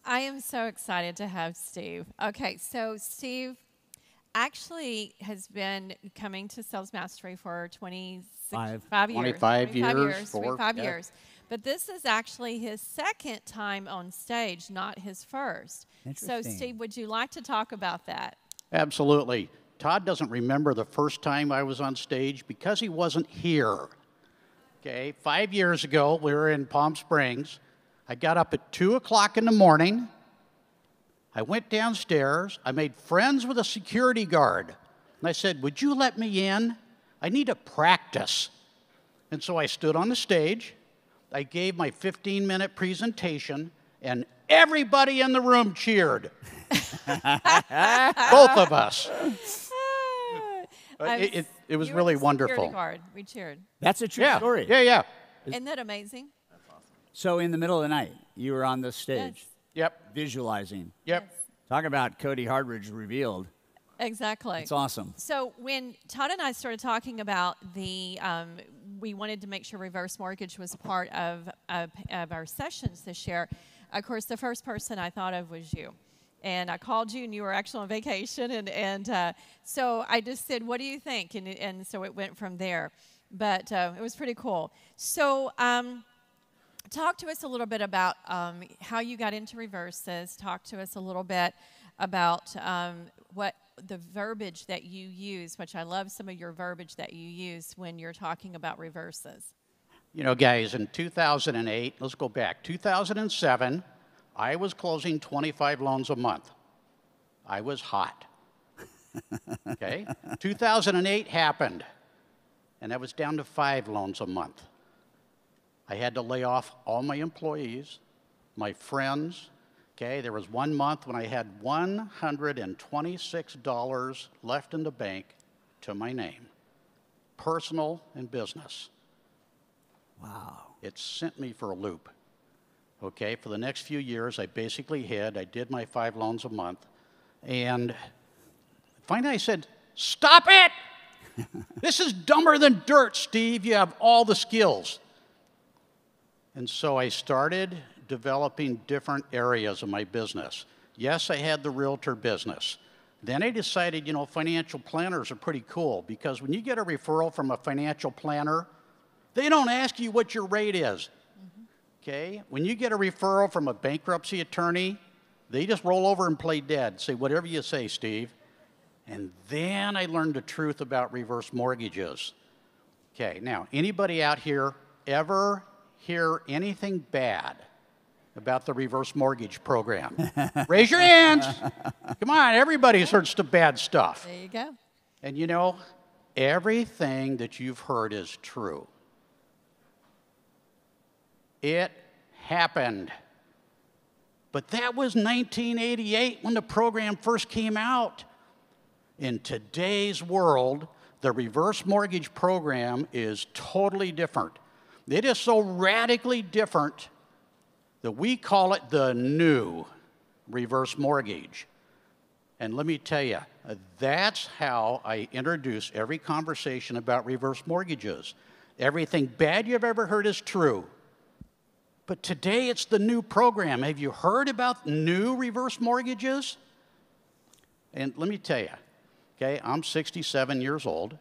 I am so excited to have Steve. Okay, so Steve actually has been coming to Sales Mastery for 5 years. 25 years. 25 years. But this is actually his second time on stage, not his first. So, Steve, would you like to talk about that? Absolutely. Todd doesn't remember the first time I was on stage because he wasn't here. Okay, 5 years ago, we were in Palm Springs. I got up at 2 o'clock in the morning. I went downstairs. I made friends with a security guard. And I said, would you let me in? I need to practice. And so I stood on the stage. I gave my 15-minute presentation, and everybody in the room cheered. Both of us. It was really wonderful. Guard. We cheered. That's a true story. Yeah. Isn't that amazing? That's awesome. So in the middle of the night, you were on the stage. Yes. Yep. Visualizing. Yep. Yes. Talk about Cody Hardridge revealed. Exactly. It's awesome. So when Todd and I started talking about the, we wanted to make sure reverse mortgage was a part of our sessions this year. Of course, the first person I thought of was you. And I called you, and you were actually on vacation. And so I just said, what do you think? And so it went from there. But it was pretty cool. So talk to us a little bit about how you got into reverses. Talk to us a little bit about what the verbiage that you use, which I love some of your verbiage that you use when you're talking about reverses. You know, guys, in 2008, let's go back, 2007, I was closing 25 loans a month. I was hot. Okay? 2008 happened, and I was down to 5 loans a month. I had to lay off all my employees, my friends. Okay, there was 1 month when I had $126 left in the bank to my name, personal and business. Wow. It sent me for a loop. Okay, for the next few years, I basically I did my 5 loans a month, and finally I said, stop it! This is dumber than dirt, Steve. You have all the skills. And so I started developing different areas of my business. Yes, I had the realtor business. Then I decided, you know, financial planners are pretty cool because when you get a referral from a financial planner, they don't ask you what your rate is. Okay? When you get a referral from a bankruptcy attorney, they just roll over and play dead. Say, whatever you say, Steve. And then I learned the truth about reverse mortgages. Okay, now, anybody out here ever hear anything bad about the reverse mortgage program? Raise your hands. Come on, everybody's heard some bad stuff. There you go. And you know, everything that you've heard is true. It happened. But that was 1988 when the program first came out. In today's world, the reverse mortgage program is totally different. It is so radically different that we call it the new reverse mortgage. And let me tell you, that's how I introduce every conversation about reverse mortgages. Everything bad you've ever heard is true. But today it's the new program. Have you heard about new reverse mortgages? And let me tell you, okay, I'm 67 years old.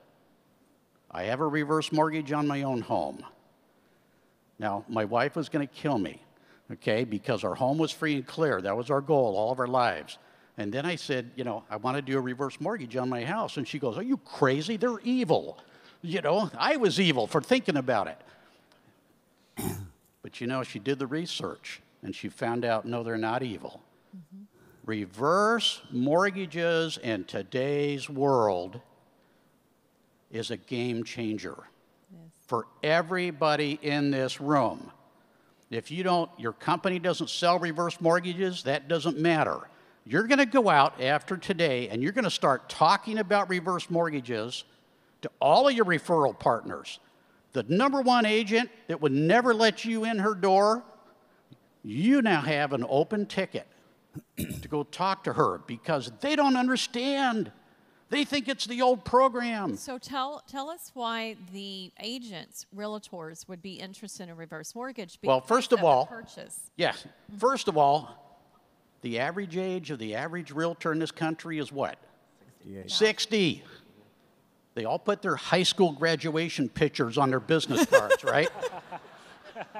I have a reverse mortgage on my own home. Now, my wife was going to kill me, okay, because our home was free and clear. That was our goal all of our lives. And then I said, you know, I want to do a reverse mortgage on my house. And she goes, are you crazy? They're evil. You know, I was evil for thinking about it. But, you know, she did the research, and she found out, no, they're not evil. Mm-hmm. Reverse mortgages in today's world is a game changer for everybody in this room. If you don't, your company doesn't sell reverse mortgages, that doesn't matter. You're going to go out after today, and you're going to start talking about reverse mortgages to all of your referral partners. The #1 agent that would never let you in her door, you now have an open ticket to go talk to her because they don't understand. They think it's the old program. So tell us why the agents, realtors, would be interested in a reverse mortgage. Well, first of all, purchase. yes. First of all, The average age of the average realtor in this country is what? 68. 60. They all put their high school graduation pictures on their business cards, right?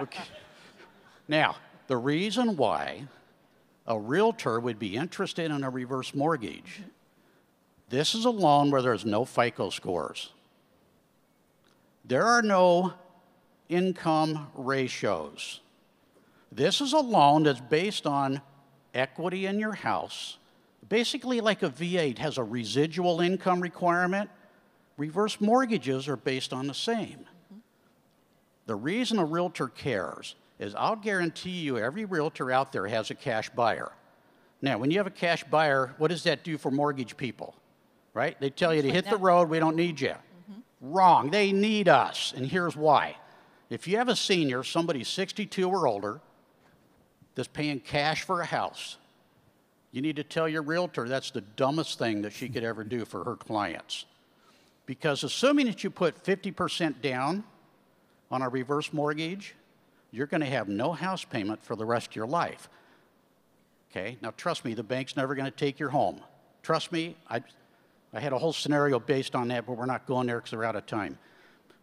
Okay. Now, the reason why a realtor would be interested in a reverse mortgage, this is a loan where there's no FICO scores. There are no income ratios. This is a loan that's based on equity in your house. Basically like a V8 has a residual income requirement. Reverse mortgages are based on the same. The reason a realtor cares is I'll guarantee you every realtor out there has a cash buyer. Now, when you have a cash buyer, what does that do for mortgage people? Right? They tell you to hit the road, we don't need you. Wrong, they need us, and here's why. If you have a senior, somebody 62 or older, that's paying cash for a house, you need to tell your realtor that's the dumbest thing that she could ever do for her clients. Because assuming that you put 50% down on a reverse mortgage, you're going to have no house payment for the rest of your life. Okay, now trust me, the bank's never going to take your home. Trust me, I had a whole scenario based on that, but we're not going there because we're out of time.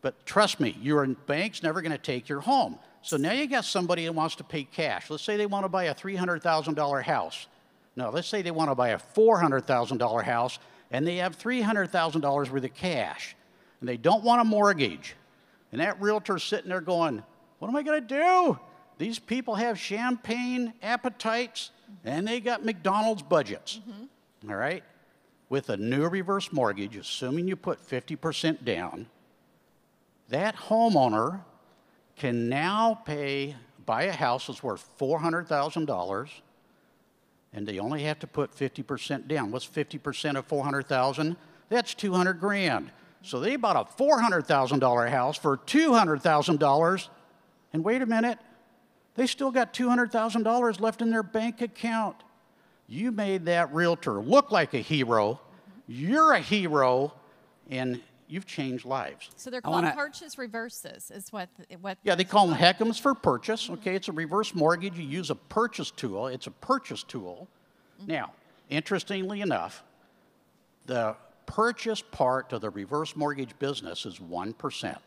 But trust me, your bank's never going to take your home. So now you got somebody that wants to pay cash. Let's say they want to buy a $300,000 house. No, let's say they want to buy a $400,000 house, and they have $300,000 worth of cash, and they don't want a mortgage. And that realtor's sitting there going, what am I going to do? These people have champagne appetites, and they got McDonald's budgets. All right? With a new reverse mortgage, assuming you put 50% down, that homeowner can now buy a house that's worth $400,000, and they only have to put 50% down. What's 50% of $400,000? That's $200,000. So they bought a $400,000 house for $200,000, and wait a minute, they still got $200,000 left in their bank account. You made that realtor look like a hero. You're a hero, and you've changed lives. So they're called purchase reverses, is what. Yeah, they call them HECMs for purchase. Okay, it's a reverse mortgage. You use a purchase tool. It's a purchase tool. Now, interestingly enough, the purchase part of the reverse mortgage business is 1%.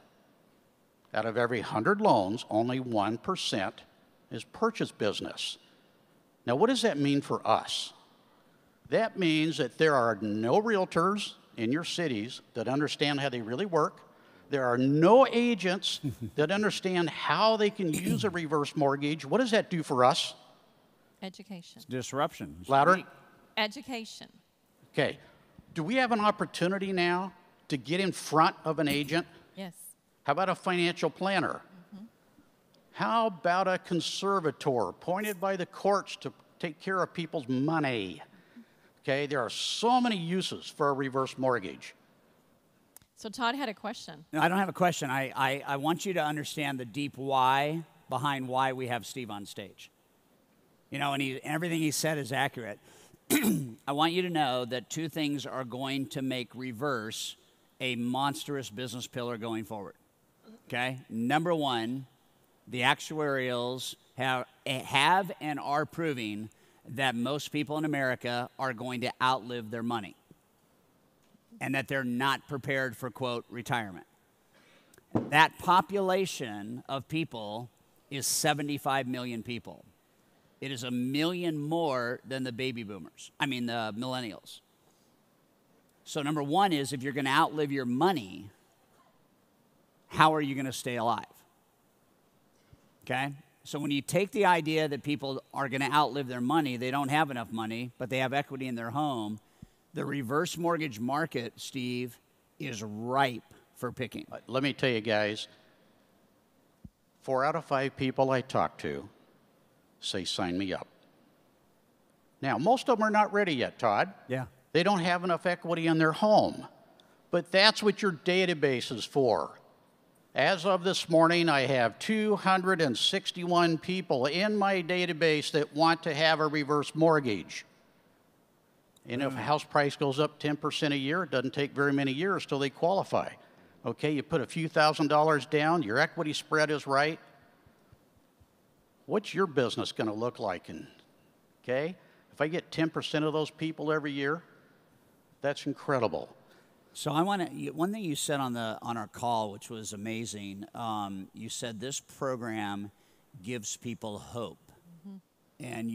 Out of every 100 loans, only 1% is purchase business. Now, what does that mean for us? That means that there are no realtors in your cities that understand how they really work. There are no agents that understand how they can use a reverse mortgage. What does that do for us? Education. It's disruption. Louder. Education. Okay. Do we have an opportunity now to get in front of an agent? Yes. How about a financial planner? How about a conservator appointed by the courts to take care of people's money? Okay, there are so many uses for a reverse mortgage. So Todd had a question. No, I don't have a question. I want you to understand the deep why behind why we have Steve on stage. You know, and everything he said is accurate. I want you to know that two things are going to make reverse a monstrous business pillar going forward. Okay? Number one, the actuarials have and are proving that most people in America are going to outlive their money and that they're not prepared for, quote, retirement. That population of people is 75 million people. It is 1 million more than the baby boomers. I mean, the millennials. So number one is if you're going to outlive your money, how are you going to stay alive? Okay? So when you take the idea that people are going to outlive their money, they don't have enough money, but they have equity in their home, the reverse mortgage market, Steve, is ripe for picking. Let me tell you guys, 4 out of 5 people I talk to say, sign me up. Now, most of them are not ready yet, Todd. Yeah. They don't have enough equity in their home. But that's what your database is for. As of this morning, I have 261 people in my database that want to have a reverse mortgage. And if a house price goes up 10% a year, it doesn't take very many years till they qualify. Okay, you put a few $1,000s down, your equity spread is right. What's your business going to look like? Okay? If I get 10% of those people every year, that's incredible. So I want to. One thing you said on our call, which was amazing. You said this program gives people hope, and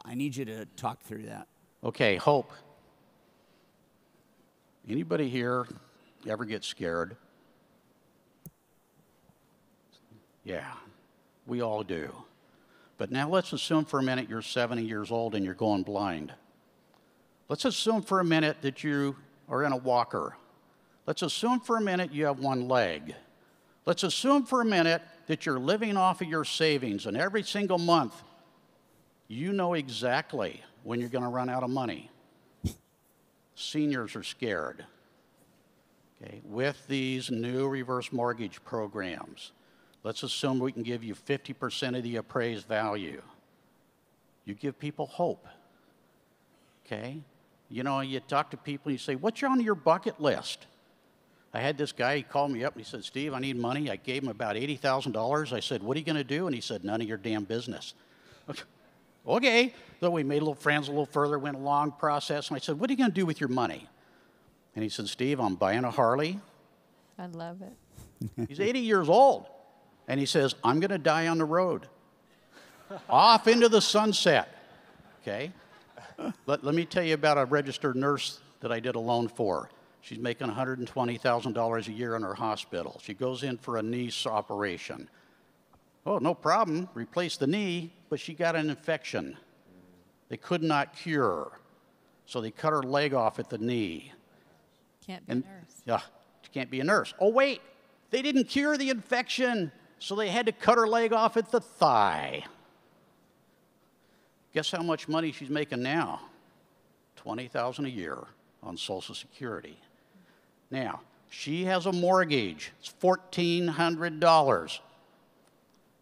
I need you to talk through that. Okay, hope. Anybody here ever get scared? Yeah, we all do. But now let's assume for a minute you're 70 years old and you're going blind. Let's assume for a minute that you are in a walker. Let's assume for a minute you have one leg. Let's assume for a minute that you're living off of your savings, and every single month you know exactly when you're going to run out of money. Seniors are scared. Okay, with these new reverse mortgage programs, let's assume we can give you 50% of the appraised value. You give people hope. Okay? You know, you talk to people and you say, what's on your bucket list? I had this guy, he called me up and he said, Steve, I need money. I gave him about $80,000. I said, what are you going to do? And he said, none of your damn business. Okay. So we made a little friends a little further, went a long process. And I said, what are you going to do with your money? And he said, Steve, I'm buying a Harley. I love it. He's 80 years old. And he says, I'm going to die on the road. Off into the sunset. Okay? Let me tell you about a registered nurse that I did a loan for. She's making $120,000 a year in her hospital. She goes in for a knee operation. Oh, no problem. Replace the knee, but she got an infection. They could not cure. So they cut her leg off at the knee. Can't be a nurse. Yeah, she can't be a nurse. Oh, wait. They didn't cure the infection, so they had to cut her leg off at the thigh. Guess how much money she's making now? $20,000 a year on Social Security. Now, she has a mortgage. It's $1,400.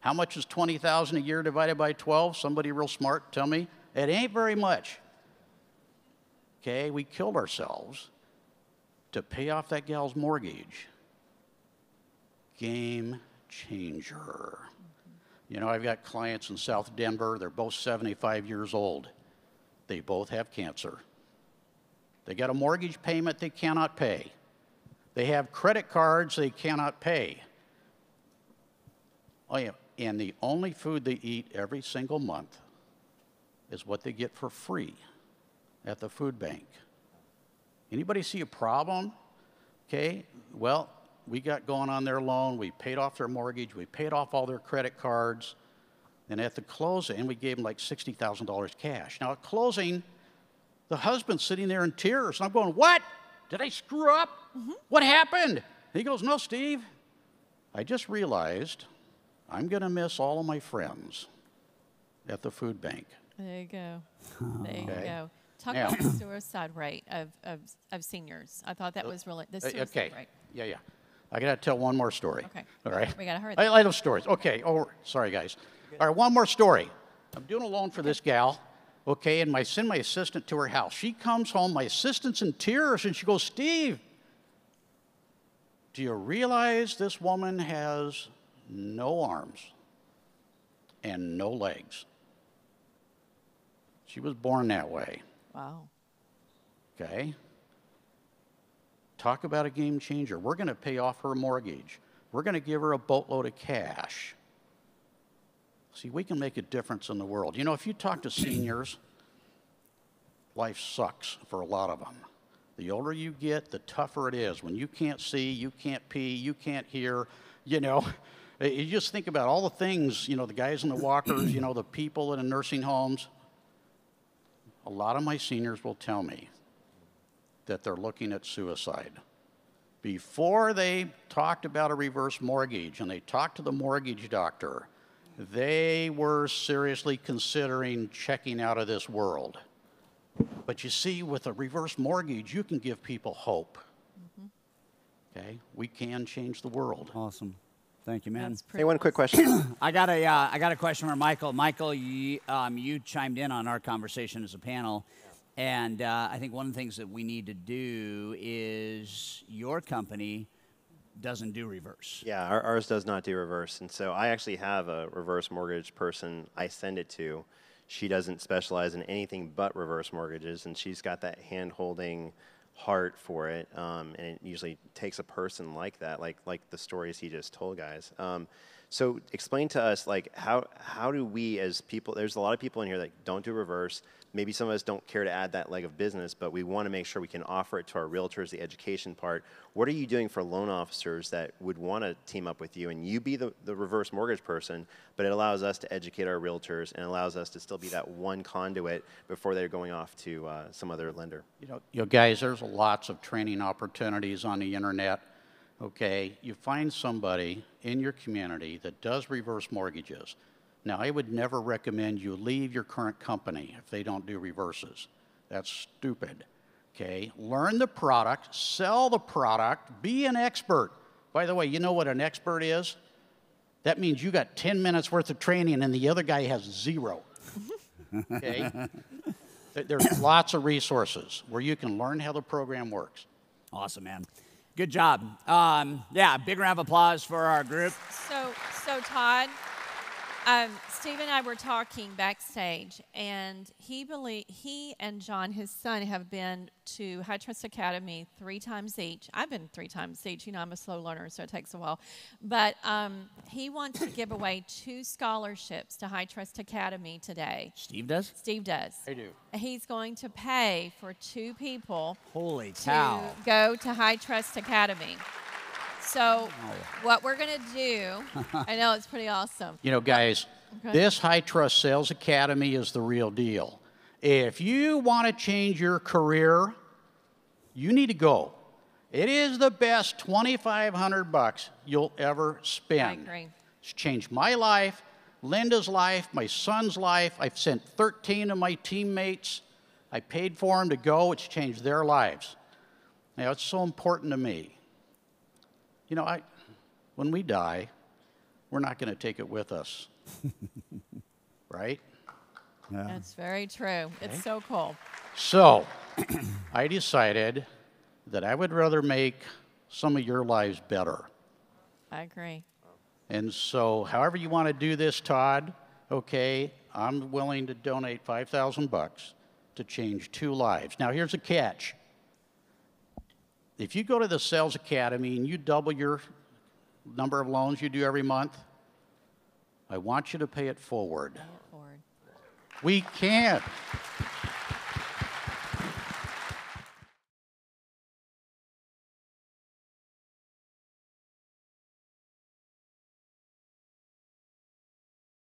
How much is $20,000 a year divided by 12? Somebody real smart, tell me. It ain't very much. Okay, we killed ourselves to pay off that gal's mortgage. Game changer. You know, I've got clients in South Denver. They're both 75 years old. They both have cancer. They got a mortgage payment they cannot pay. They have credit cards they cannot pay. Oh, yeah. And the only food they eat every single month is what they get for free at the food bank. Anybody see a problem? Okay, well, we got going on their loan. We paid off their mortgage. We paid off all their credit cards. And at the closing, we gave them like $60,000 cash. Now, at closing, the husband's sitting there in tears. And I'm going, what? Did I screw up? What happened? And he goes, no, Steve. I just realized I'm going to miss all of my friends at the food bank. There you go. There you go. Talk about the suicide rate of seniors. I thought that was really the suicide rate. Yeah. I got to tell one more story. Okay. All right. We got to hurry. I love stories. Okay. Oh, sorry, guys. All right, one more story. I'm doing a loan for this gal. Okay, and I send my assistant to her house. She comes home, my assistant's in tears, and she goes, Steve, do you realize this woman has no arms and no legs? She was born that way. Wow. Okay? Talk about a game changer. We're going to pay off her mortgage. We're going to give her a boatload of cash. See, we can make a difference in the world. You know, if you talk to seniors, life sucks for a lot of them. The older you get, the tougher it is. When you can't see, you can't pee, you can't hear, you know. You just think about all the things, you know, the guys in the walkers, you know, the people in the nursing homes. A lot of my seniors will tell me that they're looking at suicide. Before they talked about a reverse mortgage and they talked to the mortgage doctor, they were seriously considering checking out of this world. But you see, with a reverse mortgage, you can give people hope. Okay? We can change the world. Awesome. Thank you, man. Hey, one quick question. I got a question for Michael. Michael, you chimed in on our conversation as a panel, and I think one of the things that we need to do is your company doesn't do reverse. Yeah, ours does not do reverse, and so I actually have a reverse mortgage person I send it to. she doesn't specialize in anything but reverse mortgages, and she's got that hand-holding heart for it, and it usually takes a person like that, like the stories he just told, guys. So explain to us, like, how do we as people, there's a lot of people in here that don't do reverse. Maybe some of us don't care to add that leg of business, but we want to make sure we can offer it to our realtors, the education part. What are you doing for loan officers that would want to team up with you and you be the reverse mortgage person, but it allows us to educate our realtors and allows us to still be that one conduit before they're going off to some other lender? You know, guys, there's lots of training opportunities on the internet. Okay, you find somebody in your community that does reverse mortgages. Now, I would never recommend you leave your current company if they don't do reverses. That's stupid. Okay, learn the product, sell the product, be an expert. By the way, you know what an expert is? That means you got 10 minutes worth of training and the other guy has 0. Okay? There's lots of resources where you can learn how the program works. Awesome, man. Good job. Yeah, big round of applause for our group. So Todd, Steve and I were talking backstage, and he and John, his son, have been to High Trust Academy 3 times each. I've been 3 times each. You know, I'm a slow learner, so it takes a while. But he wants to give away 2 scholarships to High Trust Academy today. Steve does? Steve does. I do. He's going to pay for 2 people Holy cow. to go to High Trust Academy. So what we're going to do, I know it's pretty awesome. You know, guys, this High Trust Sales Academy is the real deal. If you want to change your career, you need to go. It is the best $2,500 you'll ever spend. I agree. It's changed my life, Linda's life, my son's life. I've sent 13 of my teammates. I paid for them to go. It's changed their lives. Now, it's so important to me. You know, when we die, we're not going to take it with us. Right? Yeah. That's very true. Okay. It's so cool. So, I decided that I would rather make some of your lives better. I agree. And so, however you want to do this, Todd, okay, I'm willing to donate $5,000 to change 2 lives. Now, here's a catch. If you go to the Sales Academy and you double your number of loans you do every month, I want you to pay it forward. Pay it forward. We can't.